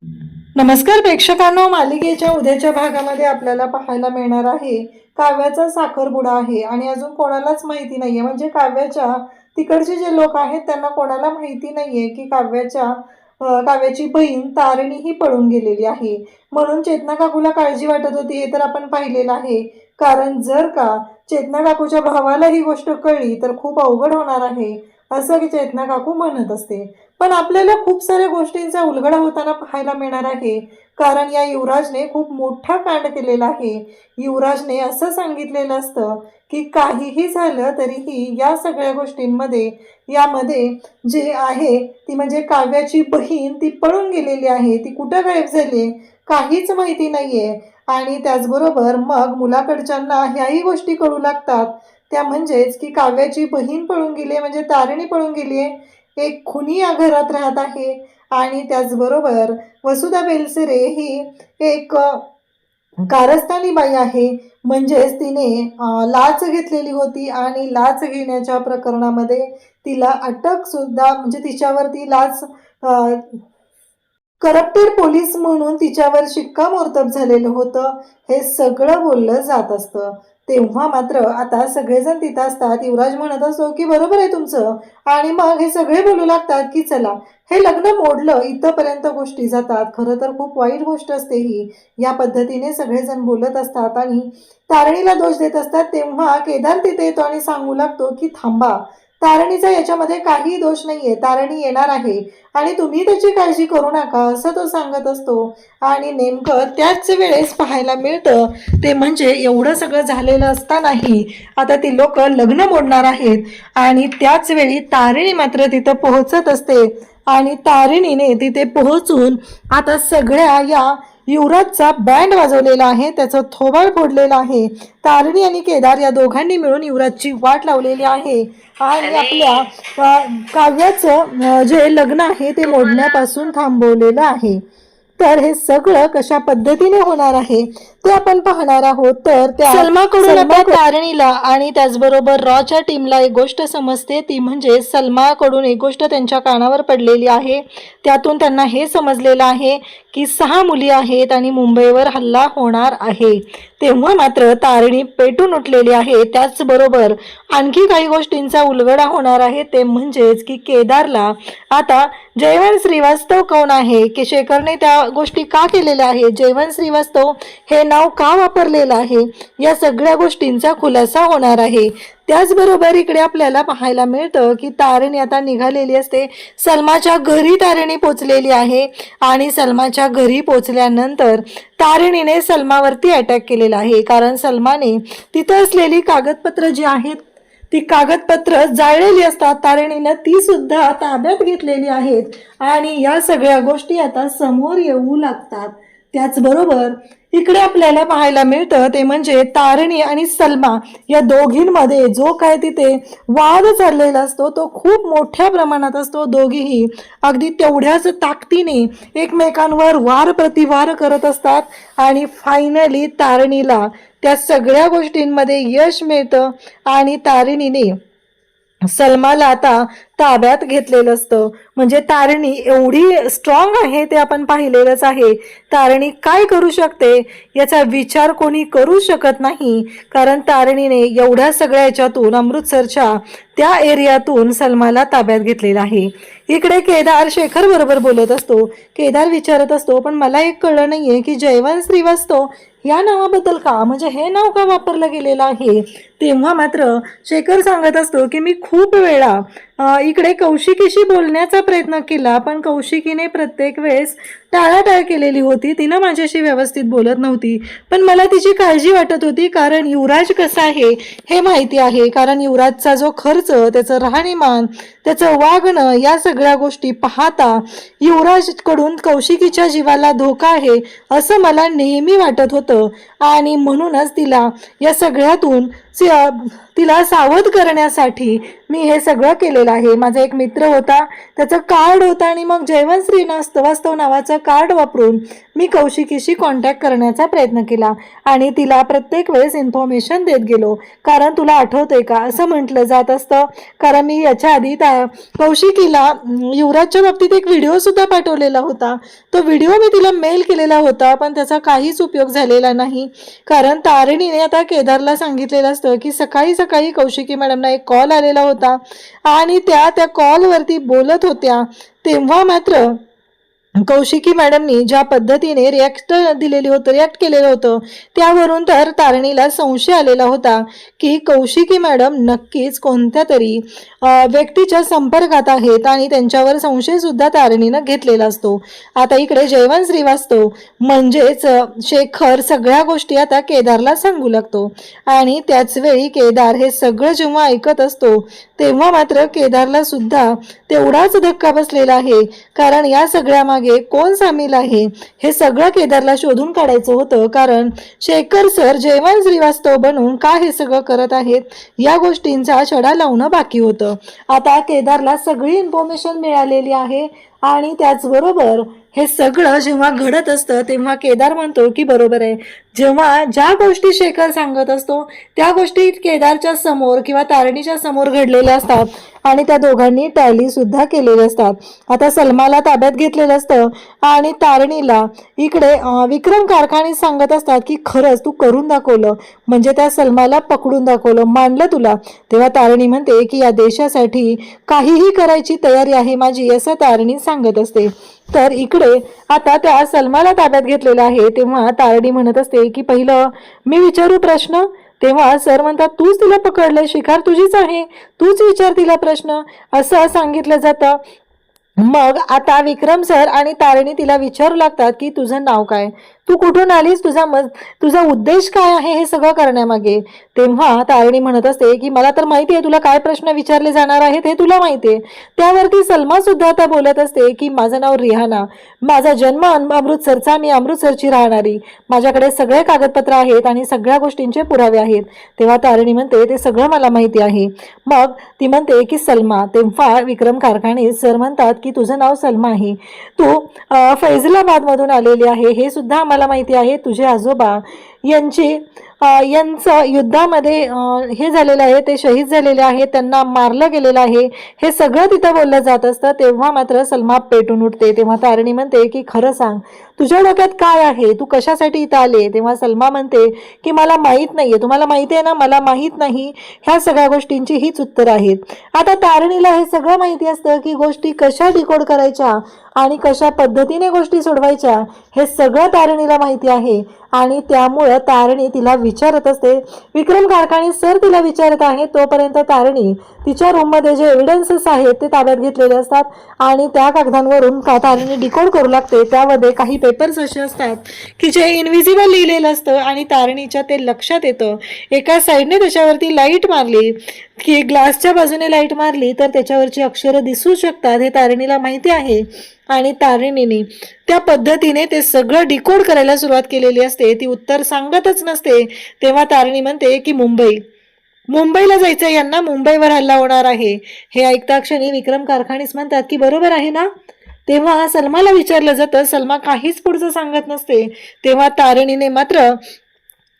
नमस्कार प्रेक्षकांनो, मालिकेच्या उद्याच्या भागामध्ये आपल्याला पाहायला मिळणार आहे काव्याचा साखरपुडा आहे आणि अजून कोणालाच माहिती नाहीये, म्हणजे काव्याच्या तिकडचे जे लोक आहेत त्यांना कोणाला माहिती नाहीये की काव्याची बहीण तारिणी ही पळून गेलेली आहे. म्हणून चेतना काकूला काळजी वाटत होती, हे तर आपण पाहिलेलं आहे. कारण जर का चेतना काकूच्या भावाला ही गोष्ट कळली तर खूप अवघड होणार आहे असं की चेतना काकू म्हणत असते. पण आपल्याला खूप साऱ्या गोष्टींचा उलगडा होताना पाहायला मिळणार आहे. कारण या युवराजने खूप मोठा कांड केलेला आहे. युवराजने असं सांगितलेलं असतं की काहीही झालं तरीही या सगळ्या गोष्टींमध्ये यामध्ये जे आहे ती म्हणजे काव्याची बहीण ती पळून गेलेली आहे, ती कुठं गायब झाली काहीच माहिती नाहीये. आणि त्याचबरोबर मग मुलाकडच्यांना ह्याही गोष्टी कळू लागतात, त्या म्हणजेच की काव्याची बहीण पळून गेली म्हणजे तारिणी पळून गेली आहे, एक खुनी या घरात राहत आहे. आणि त्याचबरोबर वसुधा बेलसरे ही एक कारस्थानी बाई आहे, म्हणजेच तिने लाच घेतलेली होती आणि लाच घेण्याच्या प्रकरणामध्ये तिला अटक सुद्धा म्हणजे तिच्यावरती लाच करप्टेड पोलीस म्हणून तिच्यावर शिक्कामोर्तब झालेलं होतं. हे सगळं बोललं जात असतं. तेव्हा मात्र आता सगळेजण तिथं असतात. युवराज म्हणत असतो की बरोबर आहे तुमचं, आणि मग हे सगळे बोलू लागतात की चला हे लग्न मोडलं, इथंपर्यंत गोष्टी जातात. खरं तर खूप वाईट गोष्ट असते ही. या पद्धतीने सगळेजण बोलत असतात आणि तारणीला दोष देत असतात. तेव्हा केदार तिथे येतो आणि सांगू लागतो की थांबा, तारणीचा याच्यामध्ये काही दोष नाहीये, तारणी येणार आहे आणि तुम्ही त्याची काळजी करू नका असं तो सांगत असतो. आणि नेमकं त्याच वेळेस पाहायला मिळतं ते म्हणजे एवढं सगळं झालेलं असतानाही आता ती लोक लग्न मोडणार आहेत आणि त्याच वेळी तारिणी मात्र तिथं पोहोचत असते. आणि तारिणीने तिथे पोहोचून आता सगळ्या या युवराजचा बँड वाजवलेला आहे, त्याचं थोबाड फोडलेलं आहे. तारिणी आणि केदार या दोघांनी मिळून युवराजची वाट लावलेली आहे आणि आपल्या काव्याचं जे लग्न आहे ते मोडण्यापासून थांबवलेलं आहे. तर हे सगळं कशा पद्धतीने होणार आहे ते आपण पाहणार आहोत. तर त्या सलमाकडून तारणीला आणि त्याचबरोबर रॉच्या टीमला एक गोष्ट समजते, ती म्हणजे सलमाकडून एक गोष्ट त्यांच्या कानावर पडलेली आहे. त्यातून त्यांना हे समजलेलं आहे की 6 मुली आहेत आणि मुंबईवर हल्ला होणार आहे. तेव्हा मात्र तारिणी पेटून उठलेली आहे. त्याचबरोबर आणखी काही गोष्टींचा उलगडा होणार आहे, ते म्हणजेच की केदारला आता जयवंत श्रीवास्तव कोण आहे, की शेखरने त्या गोष्टी का केलेल्या आहे, जयवंत श्रीवास्तव हे नाव का वापरलेलं आहे, या सगळ्या गोष्टींचा खुलासा होणार आहे. त्याचबरोबर इकडे आपल्याला पाहायला मिळतं की तारिणी आता निघालेली असते. सलमाच्या घरी तारिणी पोचलेली आहे आणि सलमाच्या घरी पोचल्यानंतर तारिणीने सलमावरती अटॅक केलेला आहे. कारण सलमाने तिथं असलेली कागदपत्र जी आहेत ती कागदपत्र जाळलेली असतात, तारिणीनं ती सुद्धा ताब्यात घेतलेली आहेत आणि या सगळ्या गोष्टी आता समोर येऊ लागतात. त्याचबरोबर इकडे आपल्याला पाहायला मिळतं ते म्हणजे तारिणी आणि सलमा या दोघींमध्ये जो काय तिथे वाद चाललेला असतो तो खूप मोठ्या प्रमाणात असतो. दोघीही अगदी तेवढ्याच ताकदीने एकमेकांवर वार प्रतिवार करत असतात आणि फायनली तारिणीला त्या सगळ्या गोष्टींमध्ये यश मिळतं आणि तारिणीने सलमाला आता ताब्यात घेतलेलं असतं. म्हणजे तारिणी एवढी स्ट्रॉंग आहे ते आपण पाहिलेलंच आहे. तारिणी काय करू शकते याचा विचार कोणी करू शकत नाही, कारण तारिणीने एवढ्या सगळ्या याच्यातून अमृतसरच्या त्या एरियातून सलमाला ताब्यात घेतलेला आहे. इकडे केदार शेखर बरोबर बोलत असतो. केदार विचारत असतो पण मला एक कळलं नाहीये की जयवंत श्रीवास्तव या नावाबद्दल का, म्हणजे हे नाव का वापरलं गेलेलं आहे. तेव्हा मात्र शेखर सांगत असतो की मी खूप वेळा इकडे कौशिकीशी बोलण्याचा प्रयत्न केला, पण कौशिकीने प्रत्येक वेळेस टाळाटाळ केलेली होती, तिनं माझ्याशी व्यवस्थित बोलत नव्हती. पण मला तिची काळजी वाटत होती, कारण युवराज कसा आहे हे माहिती आहे. कारण युवराजचा जो खर्च, त्याचं राहणीमान, त्याचं वागणं, या सगळ्या गोष्टी पाहता युवराजकडून कौशिकीच्या जीवाला धोका आहे असं मला नेहमी वाटत होतं आणि म्हणूनच तिला या सगळ्यातून तिला सावध करण्यासाठी मी हे सगळं केलेलं आहे. माझा एक मित्र होता, त्याचं कार्ड होता आणि मग जयवंत श्रीवास्तव नावाचं कार्ड वापरून मी कौशिकीशी कॉन्टॅक्ट करण्याचा प्रयत्न केला आणि तिला प्रत्येक वेळेस इन्फॉर्मेशन देत गेलो, कारण तुला आठवते का असं म्हटलं जात असतं, कारण मी याच्या आधी कौशिकीला युवराजच्या बाबतीत एक व्हिडिओ सुद्धा पाठवलेला होता. तो व्हिडिओ मी तिला मेल केलेला होता, पण त्याचा काहीच उपयोग झालेला नाही, कारण तारिणीने आता केदारला सांगितलेलं असतं की सकाळी सकाळी कौशिकी मॅडमना एक कॉल आलेला होता आणि त्या कॉलवरती बोलत होत्या. तेव्हा मात्र कौशिकी मॅडमनी ज्या पद्धतीने रिॲक्ट केलेलं होतं, त्यावरून तर तारिणीला संशय आलेला होता की कौशिकी मॅडम नक्कीच कोणत्या तरी व्यक्तीच्या संपर्कात आहेत आणि त्यांच्यावर संशय सुद्धा तारिणीनं घेतलेला असतो. आता इकडे जयवंत श्रीवास्तव म्हणजेच शेखर सगळ्या गोष्टी आता केदारला सांगू लागतो आणि त्याच वेळी केदार हे सगळं जेव्हा ऐकत असतो तेव्हा मात्र केदारला सुद्धा तेवढाच धक्का बसलेला आहे, कारण या सगळ्या मागे कोण सामील आहे हे सगळं केदारला शोधून काढायचं होतं. कारण शेखर सर जयवंत श्रीवास्तव बनून का हे सगळं करत आहेत या गोष्टींचा छडा लावणं बाकी होतं. आता केदारला सगळी इन्फॉर्मेशन मिळालेली आहे आणि त्याचबरोबर हे सगळं जेव्हा घडत असतं तेव्हा केदार म्हणतो की बरोबर आहे, जेव्हा ज्या गोष्टी शेखर सांगत असतो त्या गोष्टी केदारच्या समोर किंवा तारिणीच्या समोर घडलेल्या असतात आणि त्या दोघांनी टॅली सुद्धा केलेले असतात. आता सलमाला ताब्यात घेतलेलं असतं आणि तारिणीला इकडे विक्रम कारखाने सांगत असतात की खरंच तू करून दाखवलं, म्हणजे त्या सलमाला पकडून दाखवलं, मानलं तुला. तेव्हा तारिणी म्हणते की या देशासाठी काहीही करायची तयारी आहे माझी, असं तारिणी सांगत असते. तर इकडे आता त्या सलमाला ताब्यात घेतलेलं आहे तेव्हा तारिणी म्हणत असते की पहिलं मी विचारू प्रश्न. तेव्हा सर म्हणतात तूच तिला पकडलंय, शिकार तुझीच आहे, तूच विचार तिला प्रश्न, असं सांगितलं जातं. मग आता विक्रम सर आणि तारिणी तिला विचारू लागतात की तुझं नाव काय, तू कुठून आलीस, तुझा उद्देश काय आहे हे सगळं करण्यामागे. तेव्हा तारिणी म्हणत असते की मला तर माहिती आहे तुला काय प्रश्न विचारले जाणार आहेत हे तुला माहिती आहे. त्यावरती सलमा सुद्धा आता बोलत असते की माझं नाव रिहाना, माझा जन्म अमृतसरचा, मी अमृतसरची राहणारी, माझ्याकडे सगळे कागदपत्र आहेत आणि सगळ्या गोष्टींचे पुरावे आहेत. तेव्हा तारिणी म्हणते ते सगळं मला माहिती आहे. मग ती म्हणते की सलमा. तेव्हा विक्रम कारखाने सर म्हणतात की तुझं नाव सलमा आहे, तू फैजलाबाद मधून आलेली आहे हे सुद्धा मला माहिती आहे, तुझे आजोबा यांचं युद्धामध्ये हे झालेलं आहे, ते शहीद झालेले आहेत, त्यांना मारलं गेलेलं आहे, हे सगळं तिथं बोललं जात असतं. तेव्हा मात्र सलमा पेटून उठते. तेव्हा तारिणी म्हणते की खरं सांग तुझ्या डोक्यात काय आहे, तू कशासाठी इथं आले. तेव्हा सलमा म्हणते की मला माहीत नाहीये, तुम्हाला माहिती आहे ना मला माहीत नाही, ह्या सगळ्या गोष्टींची हीच उत्तर आहेत. आता तारिणीला हे सगळं माहिती असतं की गोष्टी कशा डिकोड करायच्या आणि कशा पद्धतीने गोष्टी सोडवायच्या हे सगळं तारिणीला माहिती आहे आणि त्यामुळं तारिणी तिला विचारत असते. विक्रम कारखाने सर तिला विचारत आहे तोपर्यंत तारिणी तिच्या रूममध्ये जे एव्हिडन्सेस आहेत ते ताब्यात घेतलेले असतात आणि त्या कागदांवरून तारिणी डिकोड करू लागते. त्यामध्ये काही पेपर्स असे असतात की जे इनविजिबल लिहिलेलं असतं आणि तारिणीच्या ते लक्षात येतं. एका साईडने त्याच्यावरती लाईट मारली की ग्लासच्या बाजूने लाईट मारली तर त्याच्यावरची अक्षरं दिसू शकतात, हे तारिणीला माहिती आहे आणि तारिणीने त्या पद्धतीने ते सगळं डिकोड करायला सुरुवात केलेली असते. ती उत्तर सांगतच नसते. तेव्हा तारिणी म्हणते की मुंबईला जायचं, यांना मुंबईवर हल्ला होणार आहे. हे ऐकता क्षणी विक्रम कारखानीस म्हणतात की बरोबर आहे ना. तेव्हा सलमाला विचारलं जातं, सलमा काहीच पुढचं सांगत नसते. तेव्हा तारिणीने मात्र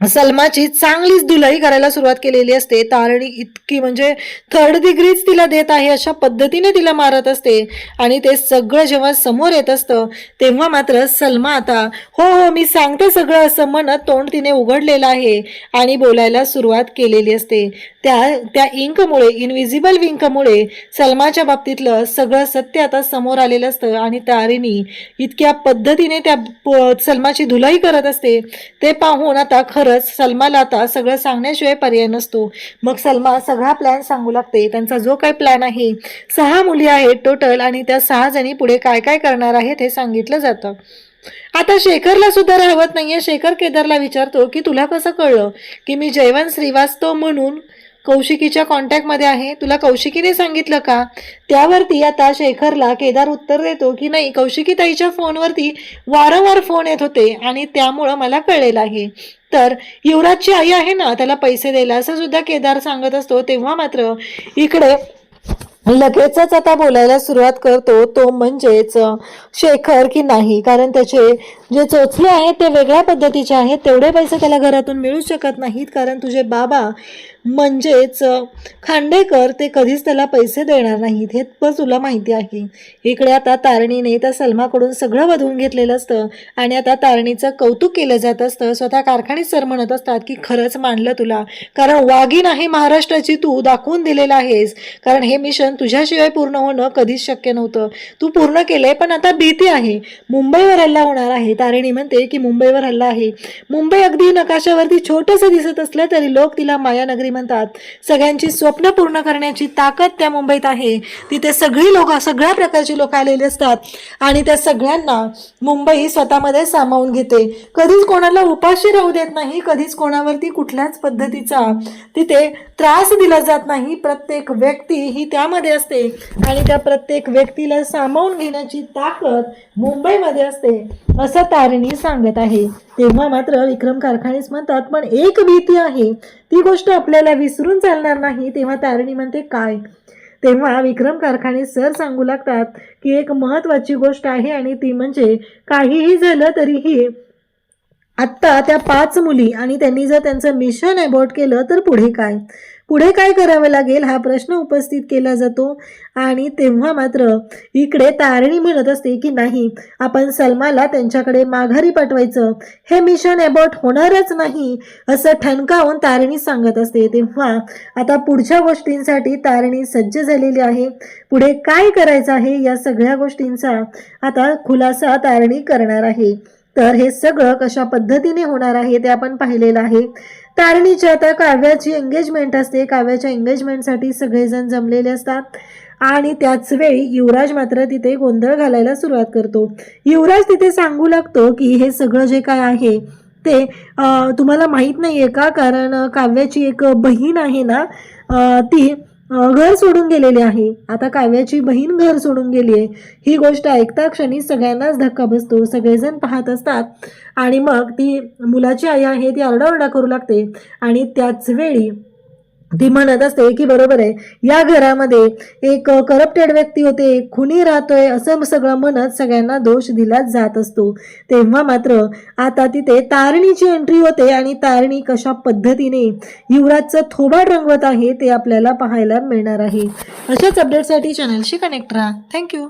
सलमाची चांगलीच धुलाई करायला सुरुवात केलेली असते. तारिणी इतकी म्हणजे थर्ड डिग्रीच तिला देत आहे अशा पद्धतीने तिला मारत असते आणि ते सगळं जेव्हा समोर येत असतं तेव्हा मात्र सलमा आता हो मी सांगते सगळं असं म्हणत तोंड तिने उघडलेलं आहे आणि बोलायला सुरुवात केलेली असते. त्या इंकमुळे, इनविजिबल इंकमुळे सलमाच्या बाबतीतलं सगळं सत्य आता समोर आलेलं असतं आणि तारिणी इतक्या पद्धतीने त्या सलमाची धुलाई करत असते. ते पाहून आता खरंच सलमाला आता सगळं सांगण्याशिवाय पर्याय नसतो. मग सलमा सगळा प्लॅन सांगू लागते. त्यांचा जो काही प्लॅन आहे, 6 मुली आहेत टोटल आणि त्या 6 जणी पुढे काय काय करणार आहेत हे सांगितलं जातं. आता शेखरला सुद्धा राहत नाहीये. शेखर केदारला विचारतो की तुला कसं कळलं की मी जयवंत श्रीवास्तव म्हणून कौशिकीच्या कॉन्टॅक्टमध्ये आहे, तुला कौशिकीने सांगितलं का. त्यावरती आता शेखरला केदार उत्तर देतो की नाही, कौशिकी ताईच्या फोनवरती वारंवार फोन येत होते आणि त्यामुळं मला कळलेलं आहे. तर युवराजची आई आहे ना त्याला पैसे द्यायला, असं सुद्धा केदार सांगत असतो. तेव्हा मात्र इकडे लगेचच आता बोलायला सुरुवात करतो तो म्हणजेच शेखर की नाही, कारण त्याचे जे चोचले आहेत ते वेगळ्या पद्धतीचे आहेत. तेवढे पैसे त्याला घरातून मिळू शकत नाहीत, कारण तुझे बाबा म्हणजेच खांडेकर ते कधीच त्याला पैसे देणार नाहीत, हे पण तुला माहिती आहे. इकडे आता तारणीने त्या सलमाकडून सगळं वधवून घेतलेलं असतं आणि आता तारणीचं कौतुक केलं जात असतं. स्वतः कारखानी सर म्हणत असतात की खरंच मानलं तुला, कारण वाघीण आहे महाराष्ट्राची तू दाखवून दिलेलं आहेस, कारण हे मिशन तुझ्याशिवाय पूर्ण होणं कधीच शक्य नव्हतं. तू पूर्ण केलंय, पण आता भीती आहे, मुंबईवर हल्ला होणार आहे. तारिणी म्हणते की मुंबईवर हल्ला आहे. मुंबई अगदी नकाशावरती छोटंसं दिसत असलं तरी लोक तिला मायानगरी म्हणतात. सगळ्यांची स्वप्न पूर्ण करण्याची ताकद त्या मुंबईत आहे. तिथे सगळी लोक, सगळ्या प्रकारची लोक आलेली असतात आणि त्या सगळ्यांना मुंबई स्वतःमध्ये सामावून घेते. कधीच कोणाला उपाशी राहू देत नाही, कधीच कोणावरती कुठल्याच पद्धतीचा तिथे त्रास दिला जात नाही. प्रत्येक व्यक्ती ही त्यामध्ये असते आणि त्या प्रत्येक व्यक्तीला सामावून घेण्याची ताकद मुंबईमध्ये असते, असं तारिणी सांगत आहे. तेव्हा मात्र विक्रम कारखानीस म्हणतात पण एक भीती आहे, ती गोष्ट आपल्याला विसरून चालणार नाही. तेव्हा तारिणी म्हणते काय? तेव्हा विक्रम कारखाने सर सांगू लागतात की एक महत्त्वाची गोष्ट आहे आणि ती म्हणजे काहीही झालं तरीही आत्ता त्या 5 मुली आणि त्यांनी जर त्यांचं मिशन अबॉर्ट केलं तर पुढे काय करावं लागेल हा प्रश्न उपस्थित केला जातो. आणि तेव्हा मात्र इकडे तारिणी म्हणत असते की नाही, आपण सलमाला त्यांच्याकडे माघारी पाठवायचं, हे मिशन अबॉर्ट होणारच नाही असं ठणकावून तारिणी सांगत असते. तेव्हा आता पुढच्या गोष्टींसाठी तारिणी सज्ज झालेली आहे. पुढे काय करायचं आहे या सगळ्या गोष्टींचा आता खुलासा तारिणी करणार आहे. तर हे सगळं कशा पद्धतीने होणार आहे ते आपण पाहिलेलं आहे. तारणीची आता काव्याची एंगेजमेंट असते. काव्याच्या एंगेजमेंटसाठी सगळेजण जमलेले असतात आणि त्याच वेळी युवराज मात्र तिथे गोंधळ घालायला सुरुवात करतो. युवराज तिथे सांगू लागतो की हे सगळं जे काय आहे ते तुम्हाला माहीत नाहीये का, कारण काव्याची एक बहीण आहे ना, ती घर सोडून गेलेली आहे. आता काव्याची बहीण घर सोडून गेली आहे ही गोष्ट ऐकता क्षणी सगळ्यांनाच धक्का बसतो. सगळेजण पाहत असतात आणि मग ती मुलाची आई आहे ती आरडाओरडा करू लागते आणि त्याच वेळी ती म्हणत असते की बरोबर आहे, या घरामध्ये एक करप्टेड व्यक्ती होते, खुनी राहतोय, असं सगळं म्हणत सगळ्यांना दोष दिला जात असतो. तेव्हा मात्र आता तिथे तारणीची एंट्री होते आणि तारणी कशा पद्धतीने युवराजचं थोबाड रंगवत आहे ते आपल्याला पाहायला मिळणार आहे. अशाच अपडेटसाठी चॅनलशी कनेक्ट राहा. थँक्यू.